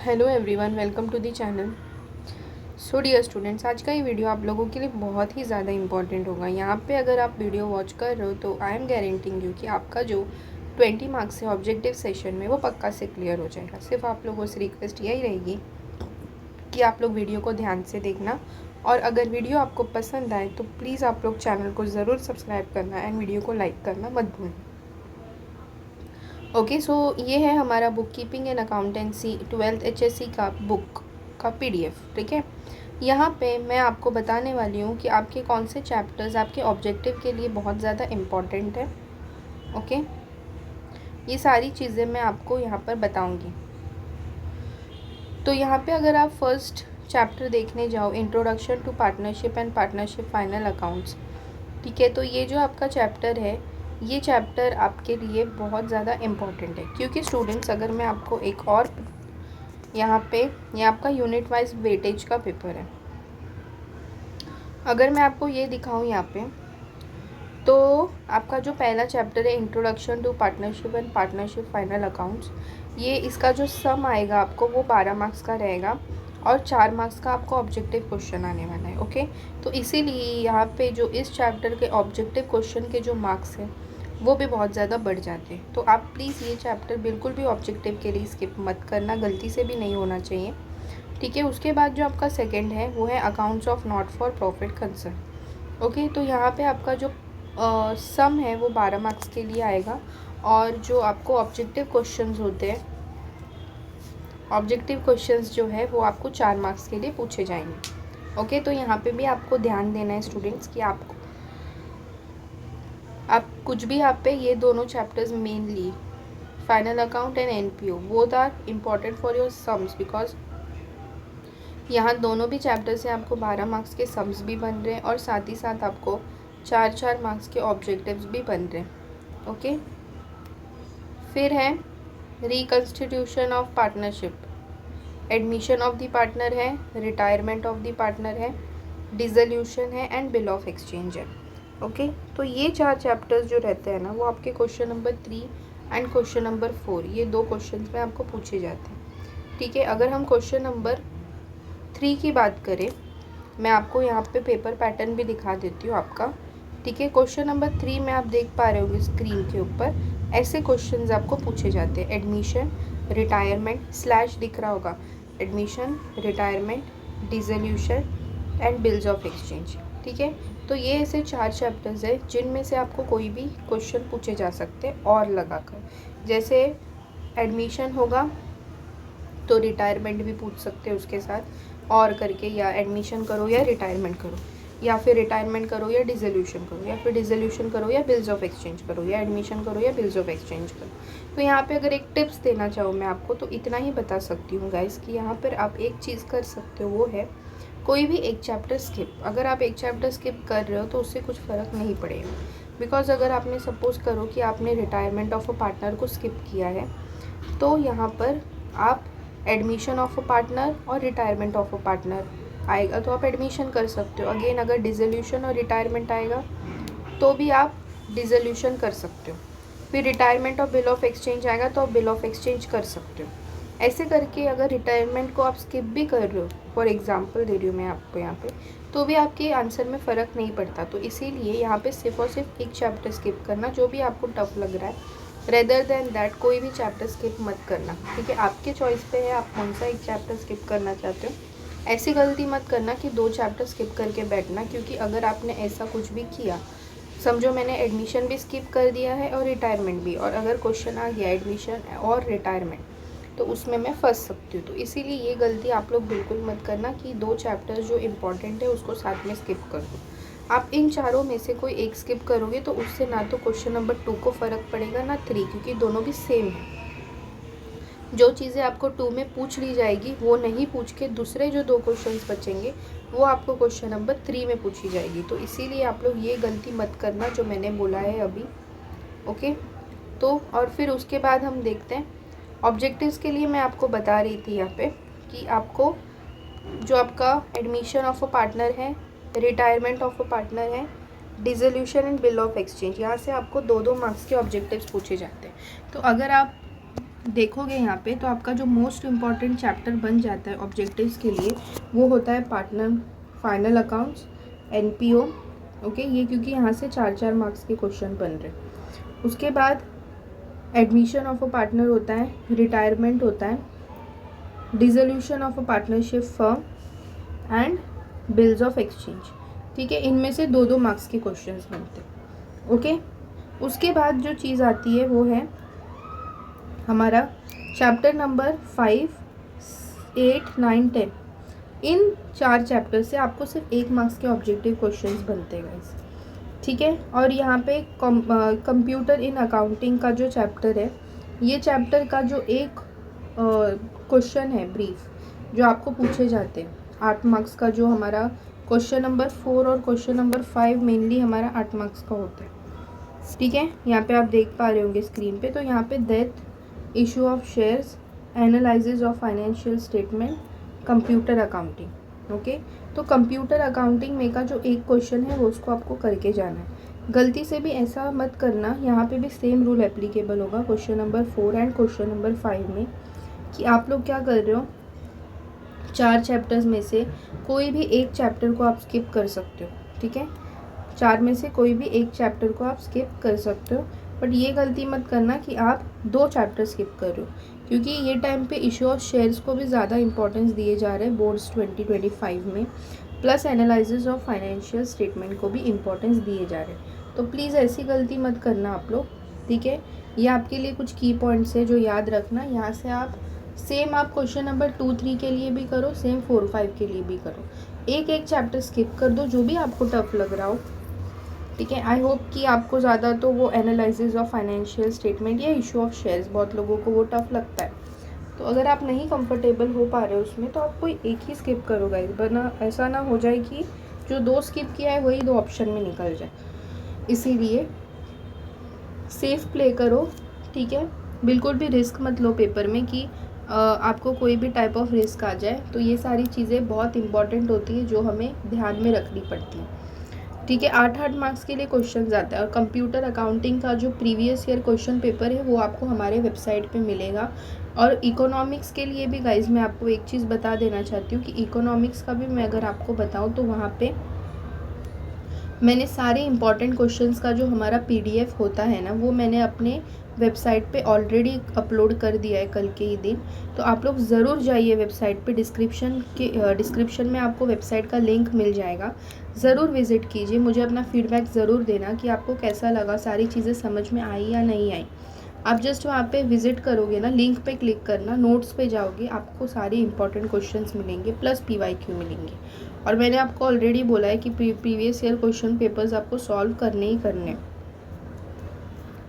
Hello everyone, welcome to the channel. So dear students, आज का ये वीडियो आप लोगों के लिए बहुत ही ज़्यादा इंपॉर्टेंट होगा। यहाँ पे अगर आप वीडियो वॉच कर रहे हो तो आई एम गारंटिंग यू कि आपका जो 20 मार्क्स है ऑब्जेक्टिव सेशन में वो पक्का से क्लियर हो जाएगा। सिर्फ आप लोगों से रिक्वेस्ट यही रहेगी कि आप लोग वीडियो को ध्यान से देखना, और अगर वीडियो आपको पसंद आए तो प्लीज़ आप लोग चैनल को ज़रूर सब्सक्राइब करना एंड वीडियो को लाइक करना मत भूलना। ओके, सो ये है हमारा book keeping and accountancy 12th HSC का बुक का PDF। ठीक है, यहाँ पे मैं आपको बताने वाली हूँ कि आपके कौन से चैप्टर्स आपके ऑब्जेक्टिव के लिए बहुत ज़्यादा इम्पॉर्टेंट है। ओके, ये सारी चीज़ें मैं आपको यहाँ पर बताऊँगी। तो यहाँ पे अगर आप फर्स्ट चैप्टर देखने जाओ, introduction to partnership and partnership final accounts, ठीक है, तो ये जो आपका चैप्टर है, ये चैप्टर आपके लिए बहुत ज़्यादा इम्पॉर्टेंट है। क्योंकि स्टूडेंट्स, अगर मैं आपको एक और यहाँ पे ये आपका यूनिट वाइज वेटेज का पेपर है, अगर मैं आपको ये दिखाऊँ यहाँ पे, तो आपका जो पहला चैप्टर है introduction to partnership and partnership final accounts, ये इसका जो सम आएगा आपको वो 12 मार्क्स का रहेगा और 4 मार्क्स का आपको ऑब्जेक्टिव क्वेश्चन आने वाला है। ओके, तो इसीलिए यहाँ पे जो इस चैप्टर के ऑब्जेक्टिव क्वेश्चन के जो मार्क्स हैं वो भी बहुत ज़्यादा बढ़ जाते हैं। तो आप प्लीज़ ये चैप्टर बिल्कुल भी ऑब्जेक्टिव के लिए स्किप मत करना, गलती से भी नहीं होना चाहिए। ठीक है, उसके बाद जो आपका सेकेंड है वो है accounts of not for profit concern. Okay, तो यहाँ पे आपका जो सम है वो 12 मार्क्स के लिए आएगा, और जो आपको ऑब्जेक्टिव क्वेश्चंस होते हैं, ऑब्जेक्टिव क्वेश्चंस जो है वो आपको 4 मार्क्स के लिए पूछे जाएंगे। ओके, तो यहाँ पे भी आपको ध्यान देना है स्टूडेंट्स कि आप कुछ भी आप पे ये दोनों chapters mainly final account and NPO both are important for your sums, because यहाँ दोनों भी चैप्टर से आपको 12 मार्क्स के सम्स भी बन रहे हैं और साथ ही साथ आपको 4 मार्क्स के ऑब्जेक्टिव्स भी बन रहे हैं। ओके, फिर है reconstitution of partnership, admission of the partner है, रिटायरमेंट ऑफ द पार्टनर है, डिसोल्यूशन है एंड बिल ऑफ एक्सचेंज है। ओके, तो ये 4 चैप्टर्स जो रहते हैं ना, वो आपके question number 3 and question number 4, ये 2 क्वेश्चन में आपको पूछे जाते हैं। ठीक है, अगर हम क्वेश्चन नंबर 3 की बात करें, मैं आपको यहाँ पे पेपर पैटर्न भी दिखा देती हूँ आपका। ठीक है, क्वेश्चन नंबर 3 में आप देख पा रहे होंगे स्क्रीन के ऊपर, ऐसे क्वेश्चंस आपको पूछे जाते हैं। एडमिशन, रिटायरमेंट स्लैश दिख रहा होगा, admission, retirement, dissolution and bills of exchange. ठीक है, तो ये ऐसे 4 चैप्टर्स है जिनमें से आपको कोई भी क्वेश्चन पूछे जा सकते हैं और लगाकर। जैसे एडमिशन होगा तो रिटायरमेंट भी पूछ सकते हैं उसके साथ और करके, या एडमिशन करो या रिटायरमेंट करो, या फिर रिटायरमेंट करो या डिसोल्यूशन करो, या फिर डिसोल्यूशन करो या बिल्स ऑफ एक्सचेंज करो, या एडमिशन करो या बिल्स ऑफ एक्सचेंज करो। तो यहाँ पे अगर एक टिप्स देना चाहूँ मैं आपको, तो इतना ही बता सकती हूँ गाइस कि यहाँ पर आप एक चीज़ कर सकते हो, वो है कोई भी एक चैप्टर स्किप। अगर आप एक चैप्टर स्किप कर रहे हो तो उससे कुछ फ़र्क नहीं पड़ेगा, बिकॉज अगर आपने सपोज़ करो कि आपने रिटायरमेंट ऑफ अ पार्टनर को स्किप किया है, तो यहाँ पर आप एडमिशन ऑफ अ पार्टनर और रिटायरमेंट ऑफ अ पार्टनर आएगा तो आप एडमिशन कर सकते हो। अगेन अगर डिसोल्यूशन और रिटायरमेंट आएगा तो भी आप डिसोल्यूशन कर सकते हो। फिर रिटायरमेंट और बिल ऑफ एक्सचेंज आएगा तो आप बिल ऑफ एक्सचेंज कर सकते हो। ऐसे करके अगर रिटायरमेंट को आप स्किप भी कर रहे हो, फॉर एग्जांपल दे रही हूँ मैं आपको यहाँ पे, तो भी आपके आंसर में फ़र्क नहीं पड़ता। तो इसीलिए यहाँ पे सिर्फ और सिर्फ एक चैप्टर स्किप करना, जो भी आपको टफ लग रहा है, रेदर देन दैट कोई भी चैप्टर स्किप मत करना। ठीक है, आपके चॉइस पे है आप कौन सा एक चैप्टर स्किप करना चाहते हो। ऐसी गलती मत करना कि 2 चैप्टर स्किप करके बैठना, क्योंकि अगर आपने ऐसा कुछ भी किया, समझो मैंने एडमिशन भी स्किप कर दिया है और रिटायरमेंट भी, और अगर क्वेश्चन आ गया एडमिशन और रिटायरमेंट, तो उसमें मैं फंस सकती हूँ। तो इसीलिए ये गलती आप लोग बिल्कुल मत करना कि 2 चैप्टर्स जो इम्पॉर्टेंट है उसको साथ में स्किप कर दो। आप इन चारों में से कोई एक स्किप करोगे तो उससे ना तो क्वेश्चन नंबर 2 को फ़र्क पड़ेगा ना 3, क्योंकि दोनों भी सेम है। जो चीज़ें आपको 2 में पूछ ली जाएगी वो नहीं पूछ के दूसरे जो 2 क्वेश्चंस बचेंगे वो आपको क्वेश्चन नंबर 3 में पूछी जाएगी। तो इसीलिए आप लोग ये गलती मत करना जो मैंने बोला है अभी। ओके, तो और फिर उसके बाद हम देखते हैं ऑब्जेक्टिव्स के लिए। मैं आपको बता रही थी यहाँ पे कि आपको जो आपका एडमिशन ऑफ अ पार्टनर है, रिटायरमेंट ऑफ अ पार्टनर है, dissolution and bill of exchange, यहाँ से आपको 2-2 मार्क्स के ऑब्जेक्टिव्स पूछे जाते हैं। तो अगर आप देखोगे यहाँ पे तो आपका जो मोस्ट इम्पॉर्टेंट चैप्टर बन जाता है ऑब्जेक्टिव्स के लिए वो होता है partner final accounts, NPO. Okay, ये क्योंकि यहाँ से 4-4 मार्क्स के क्वेश्चन बन रहे हैं। उसके बाद एडमिशन ऑफ अ पार्टनर होता है, रिटायरमेंट होता है, dissolution of a partnership firm and bills of exchange. ठीक है, इनमें से 2-2 मार्क्स के क्वेश्चंस बनते हैं। ओके, उसके बाद जो चीज़ आती है वो है हमारा चैप्टर नंबर 5, 8, 9, 10। इन 4 चैप्टर से आपको सिर्फ 1 मार्क्स के ऑब्जेक्टिव क्वेश्चंस बनते हैं गाइस। ठीक है, और यहाँ पे कंप्यूटर इन अकाउंटिंग का जो चैप्टर है, ये चैप्टर का जो एक क्वेश्चन है ब्रीफ जो आपको पूछे जाते हैं 8 मार्क्स का, जो हमारा क्वेश्चन नंबर 4 और क्वेश्चन नंबर 5 मेनली हमारा 8 मार्क्स का होता है। ठीक है, यहाँ पे आप देख पा रहे होंगे स्क्रीन पे। तो यहाँ पे death, issue of shares, analysis of financial statement, computer accounting. Okay, तो कंप्यूटर अकाउंटिंग में का जो एक क्वेश्चन है वो उसको आपको करके जाना है। गलती से भी ऐसा मत करना, यहाँ पे भी सेम रूल एप्लीकेबल होगा question number 4 and question number 5 में, कि आप लोग क्या कर रहे हो, 4 चैप्टर्स में से कोई भी एक चैप्टर को आप स्किप कर सकते हो। ठीक है, 4 में से कोई भी एक चैप्टर को आप स्किप कर सकते हो, बट ये गलती मत करना कि आप 2 चैप्टर स्किप कर रहे हो, क्योंकि ये टाइम पे इशू ऑफ शेयर्स को भी ज़्यादा इंपॉर्टेंस दिए जा रहे हैं बोर्ड्स 2025 में, plus analysis of financial statement को भी इंपॉर्टेंस दिए जा रहे हैं। तो प्लीज़ ऐसी गलती मत करना आप लोग। ठीक है, ये आपके लिए कुछ की पॉइंट्स है जो याद रखना। यहाँ से आप सेम आप क्वेश्चन नंबर 2, 3 के लिए भी करो, सेम 4, 5 के लिए भी करो, एक एक चैप्टर स्किप कर दो जो भी आपको टफ लग रहा हो। ठीक है, आई होप कि आपको ज़्यादा तो वो एनालिसिस ऑफ फाइनेंशियल स्टेटमेंट या इशू ऑफ शेयर्स, बहुत लोगों को वो टफ लगता है। तो अगर आप नहीं कंफर्टेबल हो पा रहे हो उसमें तो आप कोई एक ही स्किप करो गाइस, वरना ऐसा ना हो जाए कि जो 2 स्किप किया है वही 2 ऑप्शन में निकल जाए। इसीलिए सेफ प्ले करो। ठीक है, बिल्कुल भी रिस्क मत लो पेपर में कि आपको कोई भी टाइप ऑफ रिस्क आ जाए। तो ये सारी चीज़ें बहुत इंपॉर्टेंट होती है जो हमें ध्यान में रखनी पड़ती है। ठीक है, 8-8 मार्क्स के लिए क्वेश्चन आता है, और कंप्यूटर अकाउंटिंग का जो प्रीवियस ईयर क्वेश्चन पेपर है वो आपको हमारे वेबसाइट पे मिलेगा। और इकोनॉमिक्स के लिए भी गाइज मैं आपको एक चीज़ बता देना चाहती हूँ कि इकोनॉमिक्स का भी मैं अगर आपको बताऊँ तो वहाँ पे मैंने सारे इंपॉर्टेंट क्वेश्चंस का जो हमारा पीडीएफ होता है ना, वो मैंने अपने वेबसाइट पे ऑलरेडी अपलोड कर दिया है कल के ही दिन। तो आप लोग ज़रूर जाइए वेबसाइट पे, डिस्क्रिप्शन में आपको वेबसाइट का लिंक मिल जाएगा, ज़रूर विज़िट कीजिए। मुझे अपना फीडबैक ज़रूर देना कि आपको कैसा लगा, सारी चीज़ें समझ में आई या नहीं आई। आप जस्ट वहाँ पे विज़िट करोगे ना, लिंक पे क्लिक करना, नोट्स पे जाओगे, आपको सारे इंपॉर्टेंट क्वेश्चंस मिलेंगे प्लस पीवाईक्यू मिलेंगे। और मैंने आपको ऑलरेडी बोला है कि प्रीवियस ईयर क्वेश्चन पेपर्स आपको सॉल्व करने ही करने।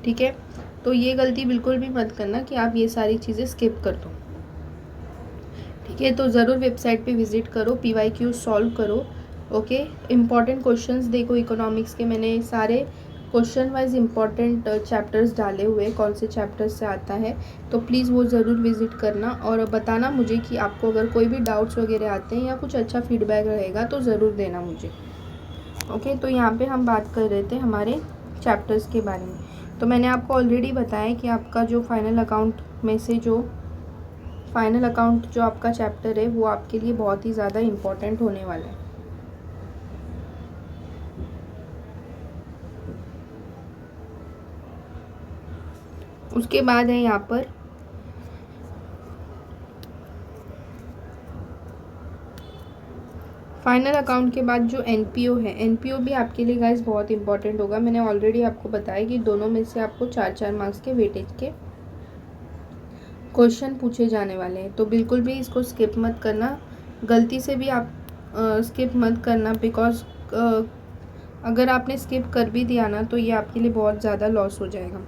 ठीक है, तो ये गलती बिल्कुल भी मत करना कि आप ये सारी चीज़ें स्किप कर दो। ठीक है, तो ज़रूर वेबसाइट पे विज़िट करो, पीवाईक्यू सॉल्व करो। ओके, इम्पॉर्टेंट क्वेश्चंस देखो इकोनॉमिक्स के, मैंने सारे क्वेश्चन वाइज इम्पॉर्टेंट चैप्टर्स डाले हुए, कौन से चैप्टर्स से आता है, तो प्लीज़ वो ज़रूर विज़िट करना और बताना मुझे कि आपको अगर कोई भी डाउट्स वगैरह आते हैं या कुछ अच्छा फीडबैक रहेगा तो ज़रूर देना मुझे। ओके, तो यहाँ पे हम बात कर रहे थे हमारे चैप्टर्स के बारे में। तो मैंने आपको ऑलरेडी बताया कि आपका जो फाइनल अकाउंट में से जो फाइनल अकाउंट जो आपका चैप्टर है वो आपके लिए बहुत ही ज़्यादा इम्पॉर्टेंट होने वाला है। उसके बाद है यहाँ पर फाइनल अकाउंट के बाद जो एनपीओ है, एनपीओ भी आपके लिए गाइस बहुत इंपॉर्टेंट होगा। मैंने ऑलरेडी आपको बताया कि दोनों में से आपको 4-4 मार्क्स के वेटेज के क्वेश्चन पूछे जाने वाले हैं। तो बिल्कुल भी इसको स्किप मत करना, गलती से भी आप स्किप मत करना, बिकॉज अगर आपने स्किप कर भी दिया ना तो ये आपके लिए बहुत ज़्यादा लॉस हो जाएगा।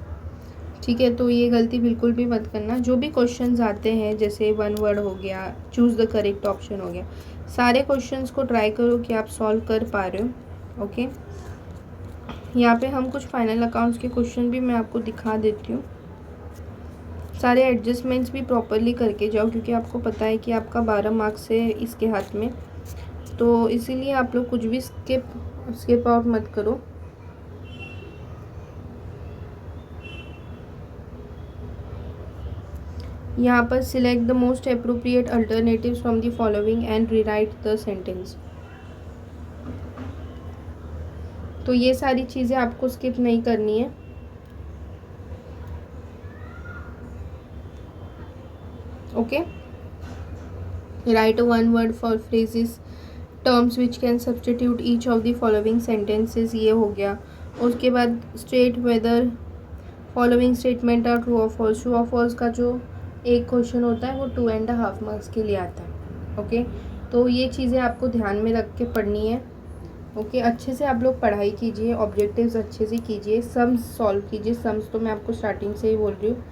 ठीक है, तो ये गलती बिल्कुल भी मत करना। जो भी क्वेश्चंस आते हैं, जैसे 1 वर्ड हो गया, चूज़ द करेक्ट ऑप्शन हो गया, सारे क्वेश्चंस को ट्राई करो कि आप सॉल्व कर पा रहे हो। ओके, यहाँ पे हम कुछ फाइनल अकाउंट्स के क्वेश्चन भी मैं आपको दिखा देती हूँ। सारे एडजस्टमेंट्स भी प्रॉपरली करके जाओ, क्योंकि आपको पता है कि आपका 12 मार्क्स है इसके हाथ में, तो इसीलिए आप लोग कुछ भी स्किप आउट मत करो। यहाँ पर select the most appropriate alternatives from the following and rewrite the sentence. तो ये सारी चीज़ें आपको स्किप नहीं करनी है। Okay, write one word for phrases terms which can substitute each of the following sentences, ये हो गया। उसके बाद state whether following statement are true और फॉल्स। ट्रू और फॉल्स का जो एक क्वेश्चन होता है वो 2.5 मार्क्स के लिए आता है। ओके, तो ये चीज़ें आपको ध्यान में रख के पढ़नी है। ओके, अच्छे से आप लोग पढ़ाई कीजिए, ऑब्जेक्टिव्स अच्छे से कीजिए, सम्स सॉल्व कीजिए। सम्स तो मैं आपको स्टार्टिंग से ही बोल रही हूँ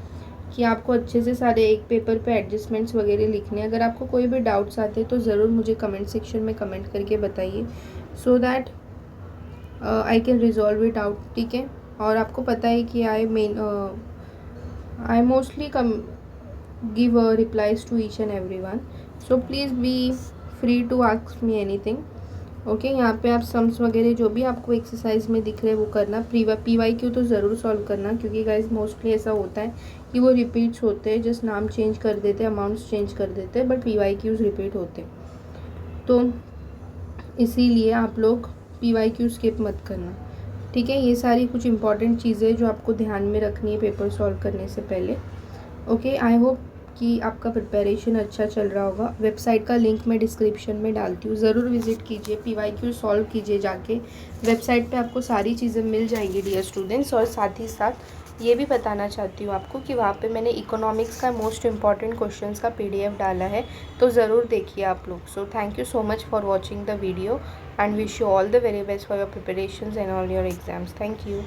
कि आपको अच्छे से सारे एक पेपर पे एडजस्टमेंट्स वगैरह लिखने हैं। अगर आपको कोई भी डाउट्स आते हैं तो ज़रूर मुझे कमेंट सेक्शन में कमेंट करके बताइए, so that I can resolve it out. ठीक है, और आपको पता है कि I mostly give replies to each and every one, so please be free to ask me anything. Okay, यहाँ पे आप सम्स वगैरह जो भी आपको एक्सरसाइज में दिख रहे हैं वो करना। PYQ तो ज़रूर सॉल्व करना, क्योंकि गाइज मोस्टली ऐसा होता है कि वो रिपीट्स होते हैं, जस्ट नाम चेंज कर देते हैं, अमाउंट्स चेंज कर देते हैं, बट PYQs रिपीट होते हैं। तो इसीलिए आप लोग PYQ स्किप मत करना। ठीक है, ये सारी कुछ इंपॉर्टेंट चीज़ें जो आपको ध्यान में रखनी है पेपर सॉल्व करने से पहले। ओके, आई होप कि आपका प्रिपरेशन अच्छा चल रहा होगा। वेबसाइट का लिंक मैं डिस्क्रिप्शन में डालती हूँ, ज़रूर विजिट कीजिए, PYQ सॉल्व कीजिए जाके। वेबसाइट पे आपको सारी चीज़ें मिल जाएंगी डियर स्टूडेंट्स। और साथ ही साथ ये भी बताना चाहती हूँ आपको कि वहाँ पे मैंने इकोनॉमिक्स का मोस्ट इंपॉर्टेंट क्वेश्चंस का PDF डाला है, तो ज़रूर देखिए आप लोग। So thank you so much for watching the video and wish you all the very best for your preparations and all your exams. Thank you.